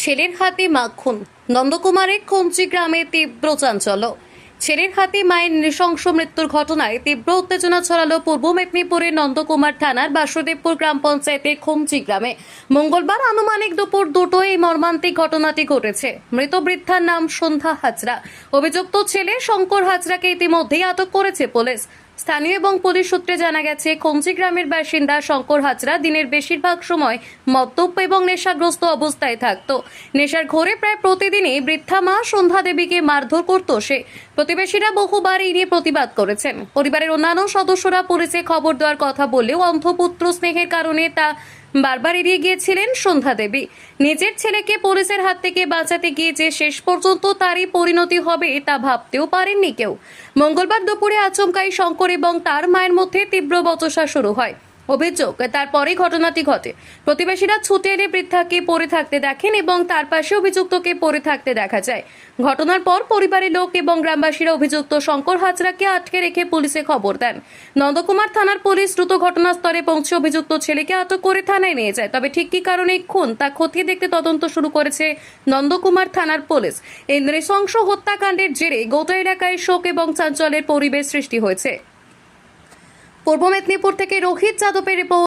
ছেলের হাতে মাখন। নন্দকুমারের কঞ্চি গ্রামে তীব্র চাঞ্চল্য। ছেলের হাতে মায়ের নৃশংস মৃত্যুর ঘটনায় তীব্র উত্তেজনা ছড়ালো পূর্ব মেদিনীপুরের নন্দকুমার থানার বাসুদেবপুর গ্রাম পঞ্চায়েতের খমচি গ্রামে। মঙ্গলবার আনুমানিক দুপুর 2টোয় এই মর্মান্তিক ঘটনাটি ঘটেছে। মৃত বৃদ্ধার নাম সন্ধ্যা হাজরা। অভিযুক্ত ছেলে শঙ্কর হাজরাকে ইতিমধ্যেই আটক করেছে পুলিশ। স্থানীয় এবং পুলিশ সূত্রে জানা গেছে, খমচি গ্রামের বাসিন্দা শঙ্কর হাজরা দিনের বেশিরভাগ সময় মদ্যপ এবং নেশাগ্রস্ত অবস্থায় থাকত। নেশার ঘোরে প্রায় প্রতিদিনই বৃদ্ধা মা সন্ধ্যা দেবীকে মারধর করত সে। প্রতিবেশীরা বহুবার এই নিয়ে প্রতিবাদ করেছেন। পরিবারের অন্যান্য সদস্যরা পুলিশে খবর দেওয়ার কথা বললেও অন্ধপুত্র স্নেহের কারণে তা বারবার এড়িয়ে গিয়েছিলেন সন্ধ্যা দেবী। নিজের ছেলেকে পুলিশের হাত থেকে বাঁচাতে গিয়ে যে শেষ পর্যন্ত তারই পরিণতি হবে তা ভাবতেও পারেননি কেউ। মঙ্গলবার দুপুরে আচমকাই শঙ্কর এবং তার মায়ের মধ্যে তীব্র বচসা শুরু হয়। অভিযোগ, তারপরে ঘটনাটি ঘটে। প্রতিবেশীরা ছুটে এলে বৃদ্ধাকে পড়ে থাকতে দেখেন এবং তার পাশে অভিযুক্তকে পড়ে থাকতে দেখা যায়। ঘটনার পর পরিবারের লোক এবং গ্রামবাসীরা অভিযুক্ত শঙ্কর হাজরাকে আটকে রেখে পুলিশে খবর দেন। নন্দকুমার থানার পুলিশ দ্রুত ঘটনাস্থলে পৌঁছে অভিযুক্ত ছেলেকে আটক করে থানায় নিয়ে যায়। তবে ঠিক কী কারণে খুন তা খতিয়ে দেখতে তদন্ত শুরু করেছে নন্দকুমার থানার পুলিশ। এই নৃশংস হত্যাকাণ্ডের জেরে গোটা এলাকায় শোক এবং চাঞ্চল্যের পরিবেশ সৃষ্টি হয়েছে। পূর্ব মেদিনীপুর থেকে রোহিত যাদবের রিপোর্ট।